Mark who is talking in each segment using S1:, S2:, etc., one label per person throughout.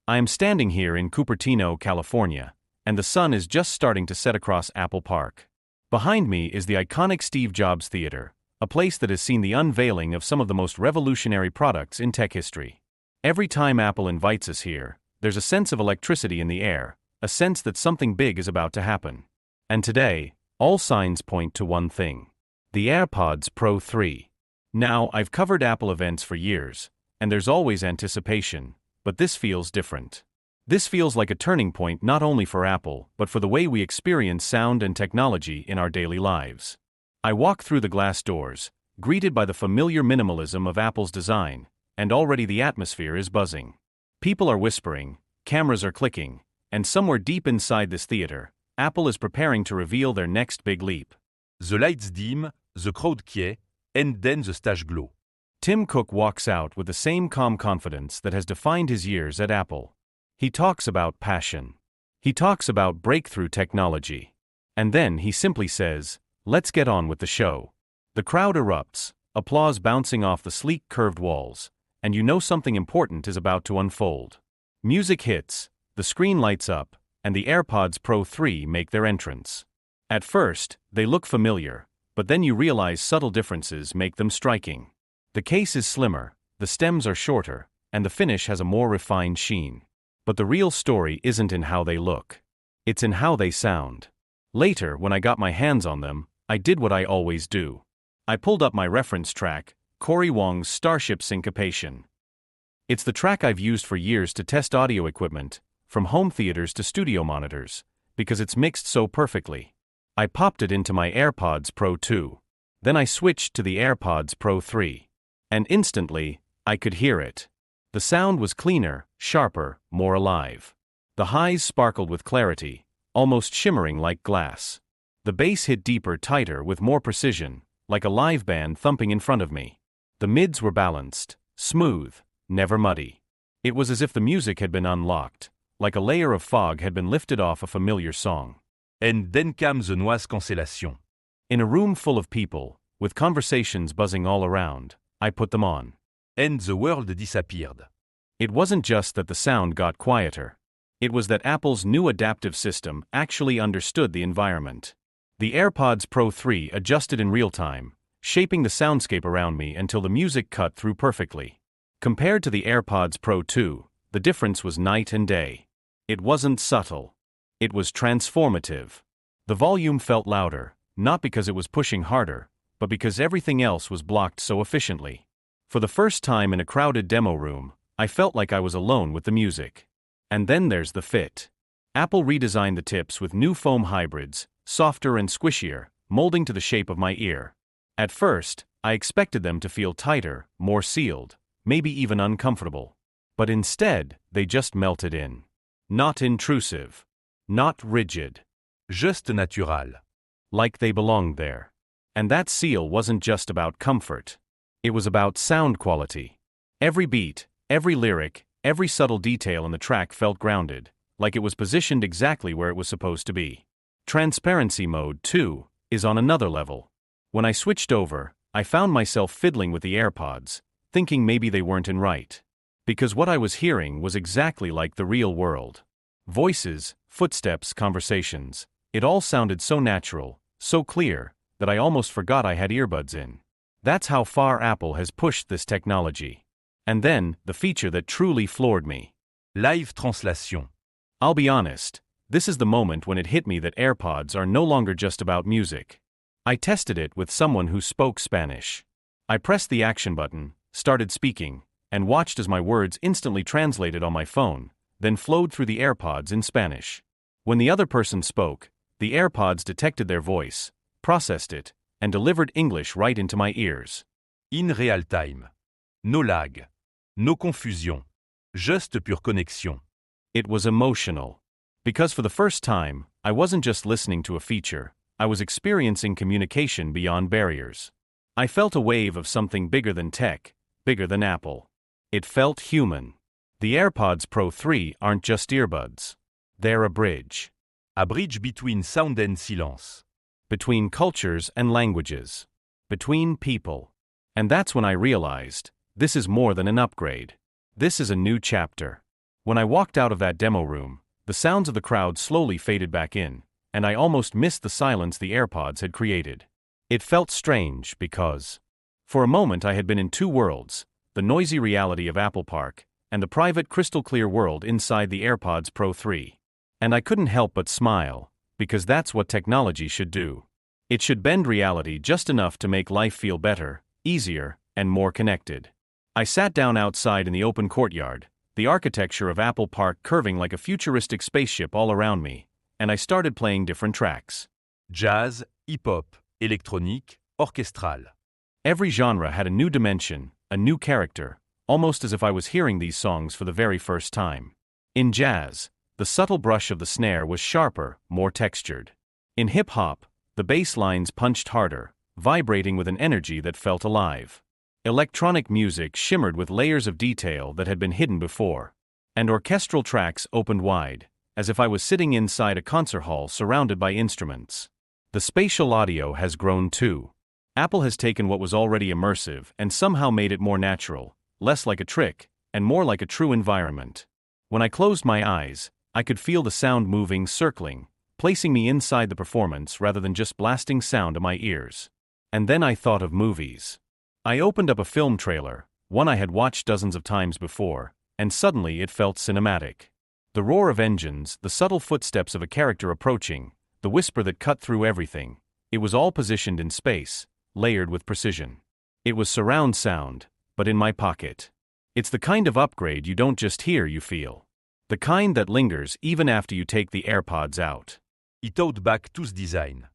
S1: I am standing here in Cupertino, California, and the sun is just starting to set across Apple Park. Behind me is the iconic Steve Jobs Theater, a place that has seen the unveiling of some of the most revolutionary products in tech history. Every time Apple invites us here, there's a sense of electricity in the air, a sense that something big is about to happen. And today, all signs point to one thing: the AirPods Pro 3. Now, I've covered Apple events for years, and there's always anticipation, but this feels different. This feels like a turning point not only for Apple, but for the way we experience sound and technology in our daily lives. I walk through the glass doors, greeted by the familiar minimalism of Apple's design, and already the atmosphere is buzzing. People are whispering, cameras are clicking, and somewhere deep inside this theater, Apple is preparing to reveal their next big leap.
S2: The lights dim, the crowd quiet, and then the stage glow.
S1: Tim Cook walks out with the same calm confidence that has defined his years at Apple. He talks about passion. He talks about breakthrough technology. And then he simply says, "Let's get on with the show." The crowd erupts, applause bouncing off the sleek curved walls, and you know something important is about to unfold. Music hits, the screen lights up, and the AirPods Pro 3 make their entrance. At first, they look familiar, but then you realize subtle differences make them striking. The case is slimmer, the stems are shorter, and the finish has a more refined sheen. But the real story isn't in how they look. It's in how they sound. Later, when I got my hands on them, I did what I always do. I pulled up my reference track, Corey Wong's Starship Syncopation. It's the track I've used for years to test audio equipment, from home theaters to studio monitors, because it's mixed so perfectly. I popped it into my AirPods Pro 2. Then I switched to the AirPods Pro 3. And instantly, I could hear it. The sound was cleaner, sharper, more alive. The highs sparkled with clarity, almost shimmering like glass. The bass hit deeper, tighter, with more precision, like a live band thumping in front of me. The mids were balanced, smooth, never muddy. It was as if the music had been unlocked, like a layer of fog had been lifted off a familiar song.
S2: And then came the noise cancellation.
S1: In a room full of people, with conversations buzzing all around, I put them on.
S2: And the world disappeared.
S1: It wasn't just that the sound got quieter. It was that Apple's new adaptive system actually understood the environment. The AirPods Pro 3 adjusted in real time, shaping the soundscape around me until the music cut through perfectly. Compared to the AirPods Pro 2, the difference was night and day. It wasn't subtle. It was transformative. The volume felt louder, not because it was pushing harder, but because everything else was blocked so efficiently. For the first time in a crowded demo room, I felt like I was alone with the music. And then there's the fit. Apple redesigned the tips with new foam hybrids, softer and squishier, molding to the shape of my ear. At first, I expected them to feel tighter, more sealed, maybe even uncomfortable. But instead, they just melted in. Not intrusive. Not rigid.
S2: Juste natural.
S1: Like they belonged there. And that seal wasn't just about comfort. It was about sound quality. Every beat, every lyric, every subtle detail in the track felt grounded, like it was positioned exactly where it was supposed to be. Transparency mode, too, is on another level. When I switched over, I found myself fiddling with the AirPods, thinking maybe they weren't in right. Because what I was hearing was exactly like the real world. Voices, footsteps, conversations. It all sounded so natural, so clear, that I almost forgot I had earbuds in. That's how far Apple has pushed this technology. And then, the feature that truly floored me.
S2: Live translation.
S1: I'll be honest, this is the moment when it hit me that AirPods are no longer just about music. I tested it with someone who spoke Spanish. I pressed the action button, started speaking, and watched as my words instantly translated on my phone, then flowed through the AirPods in Spanish. When the other person spoke, the AirPods detected their voice, processed it, and delivered English right into my ears.
S2: In real time. No lag. No confusion. Just pure connexion.
S1: It was emotional. Because for the first time, I wasn't just listening to a feature, I was experiencing communication beyond barriers. I felt a wave of something bigger than tech, bigger than Apple. It felt human. The AirPods Pro 3 aren't just earbuds. They're a bridge.
S2: A bridge between sound and silence.
S1: Between cultures and languages. Between people. And that's when I realized, this is more than an upgrade. This is a new chapter. When I walked out of that demo room, the sounds of the crowd slowly faded back in, and I almost missed the silence the AirPods had created. It felt strange because, for a moment, I had been in two worlds: the noisy reality of Apple Park and the private crystal-clear world inside the AirPods Pro 3. And I couldn't help but smile, because that's what technology should do. It should bend reality just enough to make life feel better, easier, and more connected. I sat down outside in the open courtyard, the architecture of Apple Park curving like a futuristic spaceship all around me, and I started playing different tracks.
S2: Jazz, hip-hop, électronique, orchestral.
S1: Every genre had a new dimension, a new character, almost as if I was hearing these songs for the very first time. In jazz, the subtle brush of the snare was sharper, more textured. In hip-hop, the bass lines punched harder, vibrating with an energy that felt alive. Electronic music shimmered with layers of detail that had been hidden before. And orchestral tracks opened wide, as if I was sitting inside a concert hall surrounded by instruments. The spatial audio has grown too. Apple has taken what was already immersive and somehow made it more natural, less like a trick, and more like a true environment. When I closed my eyes, I could feel the sound moving, circling, placing me inside the performance rather than just blasting sound to my ears. And then I thought of movies. I opened up a film trailer, one I had watched dozens of times before, and suddenly it felt cinematic. The roar of engines, the subtle footsteps of a character approaching, the whisper that cut through everything, it was all positioned in space, layered with precision. It was surround sound, but in my pocket. It's the kind of upgrade you don't just hear, you feel. The kind that lingers even after you take the AirPods out.
S2: It owed back to the design.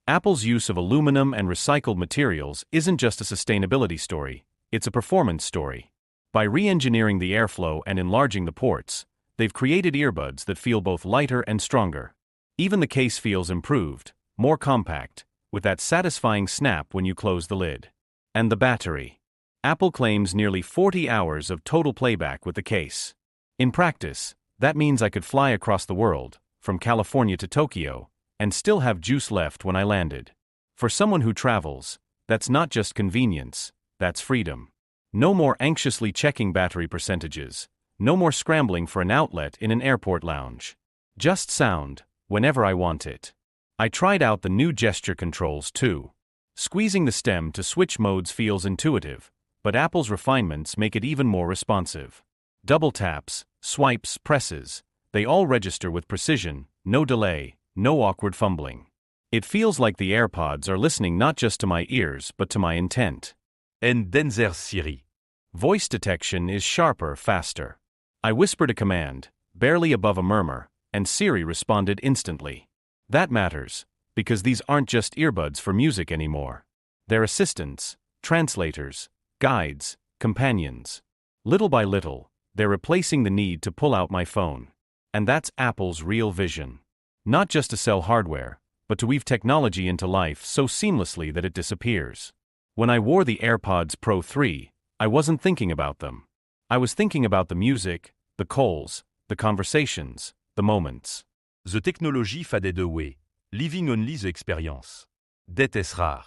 S1: Apple's use of aluminum and recycled materials isn't just a sustainability story, it's a performance story. By re-engineering the airflow and enlarging the ports, they've created earbuds that feel both lighter and stronger. Even the case feels improved, more compact, with that satisfying snap when you close the lid. And the battery. Apple claims nearly 40 hours of total playback with the case. In practice, that means I could fly across the world, from California to Tokyo, and still have juice left when I landed. For someone who travels, that's not just convenience, that's freedom. No more anxiously checking battery percentages, no more scrambling for an outlet in an airport lounge. Just sound, whenever I want it. I tried out the new gesture controls too. Squeezing the stem to switch modes feels intuitive, but Apple's refinements make it even more responsive. Double taps, swipes, presses, they all register with precision, no delay, no awkward fumbling. It feels like the AirPods are listening not just to my ears but to my intent.
S2: And then there's Siri.
S1: Voice detection is sharper, faster. I whispered a command, barely above a murmur, and Siri responded instantly. That matters, because these aren't just earbuds for music anymore. They're assistants, translators, guides, companions. Little by little, they're replacing the need to pull out my phone. And that's Apple's real vision. Not just to sell hardware, but to weave technology into life so seamlessly that it disappears. When I wore the AirPods Pro 3, I wasn't thinking about them. I was thinking about the music, the calls, the conversations, the moments.
S2: The technology faded away, leaving only the experience. That is rare.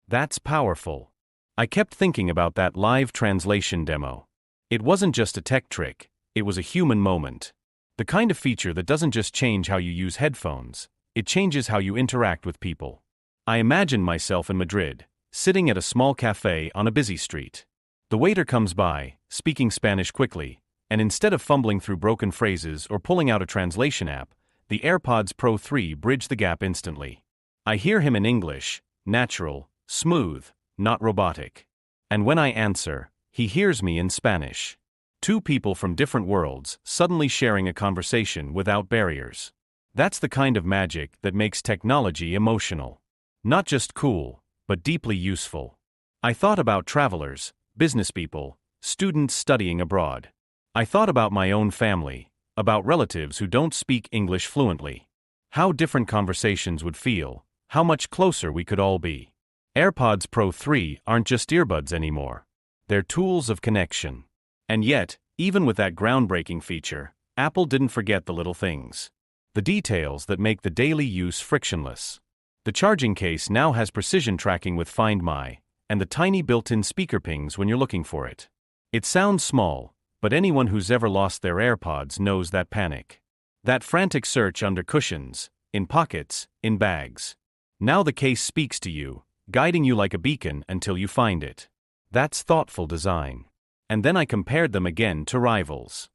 S1: That's powerful. I kept thinking about that live translation demo. It wasn't just a tech trick, it was a human moment. The kind of feature that doesn't just change how you use headphones, it changes how you interact with people. I imagined myself in Madrid, sitting at a small cafe on a busy street. The waiter comes by, speaking Spanish quickly, and instead of fumbling through broken phrases or pulling out a translation app, the AirPods Pro 3 bridge the gap instantly. I hear him in English, natural, smooth, not robotic. And when I answer, he hears me in Spanish. Two people from different worlds suddenly sharing a conversation without barriers. That's the kind of magic that makes technology emotional. Not just cool, but deeply useful. I thought about travelers, business people, students studying abroad. I thought about my own family, about relatives who don't speak English fluently. How different conversations would feel, how much closer we could all be. AirPods Pro 3 aren't just earbuds anymore. They're tools of connection. And yet, even with that groundbreaking feature, Apple didn't forget the little things. The details that make the daily use frictionless. The charging case now has precision tracking with Find My, and the tiny built-in speaker pings when you're looking for it. It sounds small, But anyone who's ever lost their AirPods knows that panic. That frantic search under cushions, in pockets, in bags. Now the case speaks to you, guiding you like a beacon until you find it. That's thoughtful design. And then I compared them again to rivals.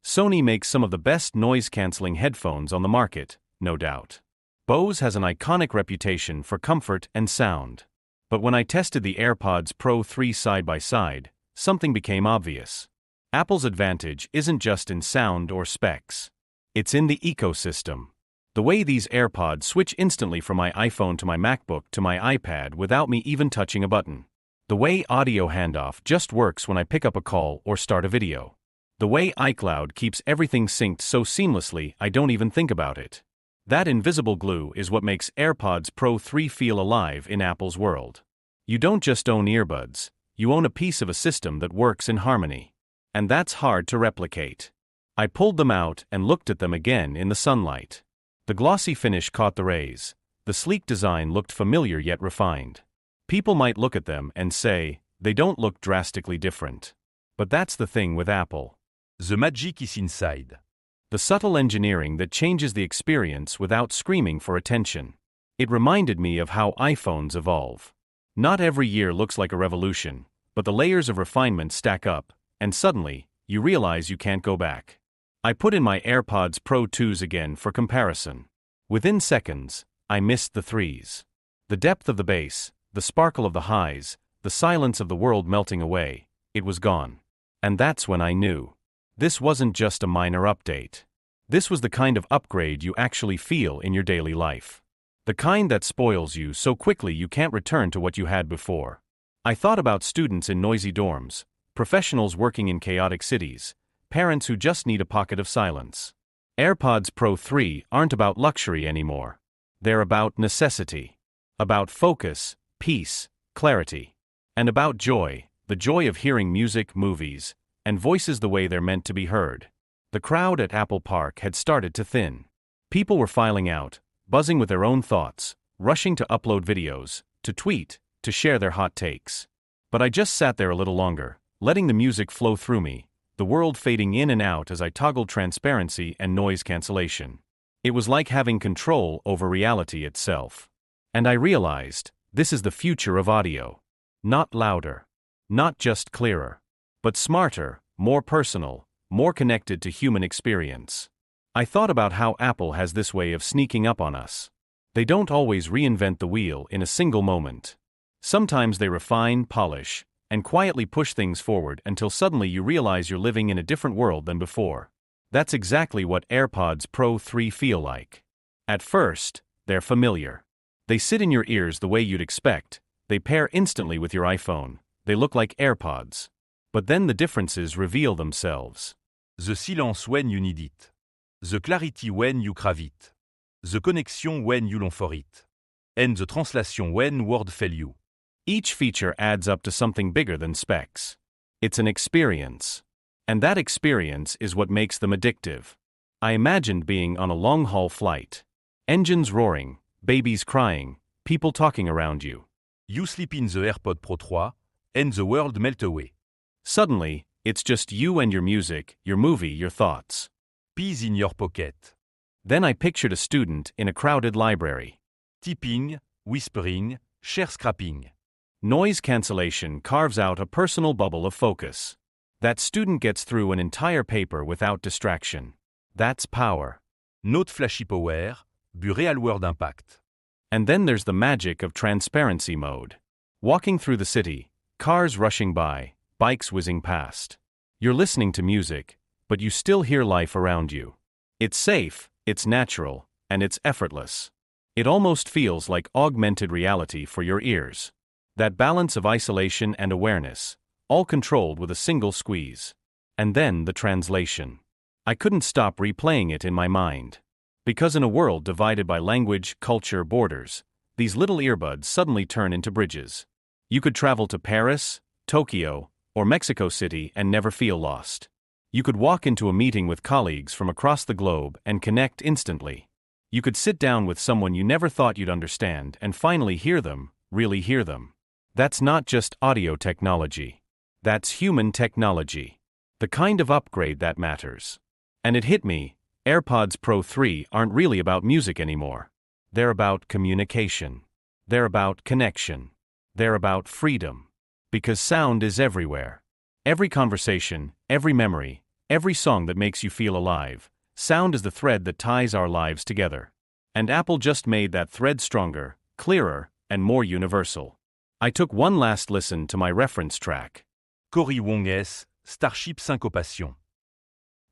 S1: Sony makes some of the best noise-canceling headphones on the market, no doubt. Bose has an iconic reputation for comfort and sound. But when I tested the AirPods Pro 3 side by side, something became obvious. Apple's advantage isn't just in sound or specs. It's in the ecosystem. The way these AirPods switch instantly from my iPhone to my MacBook to my iPad without me even touching a button. The way audio handoff just works when I pick up a call or start a video. The way iCloud keeps everything synced so seamlessly I don't even think about it. That invisible glue is what makes AirPods Pro 3 feel alive in Apple's world. You don't just own earbuds, you own a piece of a system that works in harmony. And that's hard to replicate. I pulled them out and looked at them again in the sunlight. The glossy finish caught the rays. The sleek design looked familiar yet refined. People might look at them and say, they don't look drastically different. But that's the thing with Apple.
S2: The magic is inside.
S1: The subtle engineering that changes the experience without screaming for attention. It reminded me of how iPhones evolve. Not every year looks like a revolution, but the layers of refinement stack up, and suddenly, you realize you can't go back. I put in my AirPods Pro 2s again for comparison. Within seconds, I missed the threes. The depth of the bass, the sparkle of the highs, the silence of the world melting away, it was gone. And that's when I knew. This wasn't just a minor update. This was the kind of upgrade you actually feel in your daily life. The kind that spoils you so quickly you can't return to what you had before. I thought about students in noisy dorms, professionals working in chaotic cities, parents who just need a pocket of silence. AirPods Pro 3 aren't about luxury anymore. They're about necessity. About focus, peace, clarity. And about joy, the joy of hearing music, movies, and voices the way they're meant to be heard. The crowd at Apple Park had started to thin. People were filing out, buzzing with their own thoughts, rushing to upload videos, to tweet, to share their hot takes. But I just sat there a little longer, letting the music flow through me, the world fading in and out as I toggled transparency and noise cancellation. It was like having control over reality itself. And I realized, this is the future of audio. Not louder. Not just clearer. But smarter, more personal, more connected to human experience. I thought about how Apple has this way of sneaking up on us. They don't always reinvent the wheel in a single moment. Sometimes they refine, polish, and quietly push things forward until suddenly you realize you're living in a different world than before. That's exactly what AirPods Pro 3 feel like. At first, they're familiar. They sit in your ears the way you'd expect, they pair instantly with your iPhone, they look like AirPods. But then the differences reveal themselves.
S2: The silence when you need it. The clarity when you crave it. The connection when you long for it. And the translation when word fail you.
S1: Each feature adds up to something bigger than specs. It's an experience. And that experience is what makes them addictive. I imagined being on a long-haul flight. Engines roaring, babies crying, people talking around you.
S2: You sleep in the AirPods Pro 3, and the world melt away.
S1: Suddenly, it's just you and your music, your movie, your thoughts.
S2: Peas in your pocket.
S1: Then I pictured a student in a crowded library.
S2: Typing, whispering, chair scrapping.
S1: Noise cancellation carves out a personal bubble of focus. That student gets through an entire paper without distraction. That's power.
S2: Not flashy power, but real world impact.
S1: And then there's the magic of transparency mode. Walking through the city, cars rushing by, bikes whizzing past. You're listening to music, but you still hear life around you. It's safe, it's natural, and it's effortless. It almost feels like augmented reality for your ears. That balance of isolation and awareness, all controlled with a single squeeze. And then the translation. I couldn't stop replaying it in my mind. Because in a world divided by language, culture, borders, these little earbuds suddenly turn into bridges. You could travel to Paris, Tokyo, or Mexico City and never feel lost. You could walk into a meeting with colleagues from across the globe and connect instantly. You could sit down with someone you never thought you'd understand and finally hear them, really hear them. That's not just audio technology. That's human technology. The kind of upgrade that matters. And it hit me, AirPods Pro 3 aren't really about music anymore. They're about communication. They're about connection. They're about freedom. Because sound is everywhere. Every conversation, every memory, every song that makes you feel alive, sound is the thread that ties our lives together. And Apple just made that thread stronger, clearer, and more universal. I took one last listen to my reference track.
S2: Cory Wong S. Starship Syncopation.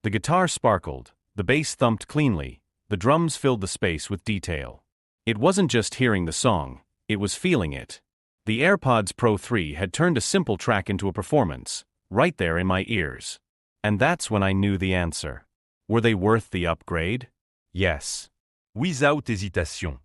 S1: The guitar sparkled, the bass thumped cleanly, the drums filled the space with detail. It wasn't just hearing the song, it was feeling it. The AirPods Pro 3 had turned a simple track into a performance, right there in my ears. And that's when I knew the answer. Were they worth the upgrade? Yes.
S2: Without hésitation.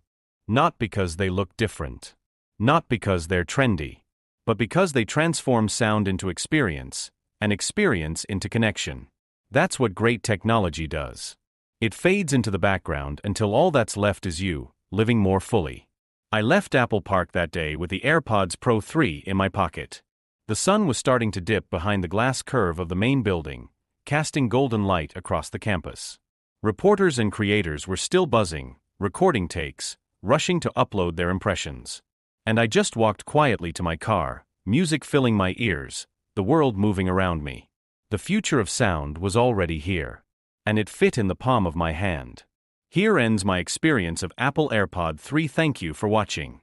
S1: Not because they look different. Not because they're trendy. But because they transform sound into experience, and experience into connection. That's what great technology does. It fades into the background until all that's left is you, living more fully. I left Apple Park that day with the AirPods Pro 3 in my pocket. The sun was starting to dip behind the glass curve of the main building, casting golden light across the campus. Reporters and creators were still buzzing, recording takes, rushing to upload their impressions. And I just walked quietly to my car, music filling my ears, the world moving around me. The future of sound was already here. And it fit in the palm of my hand. Here ends my experience of Apple AirPod 3. Thank you for watching.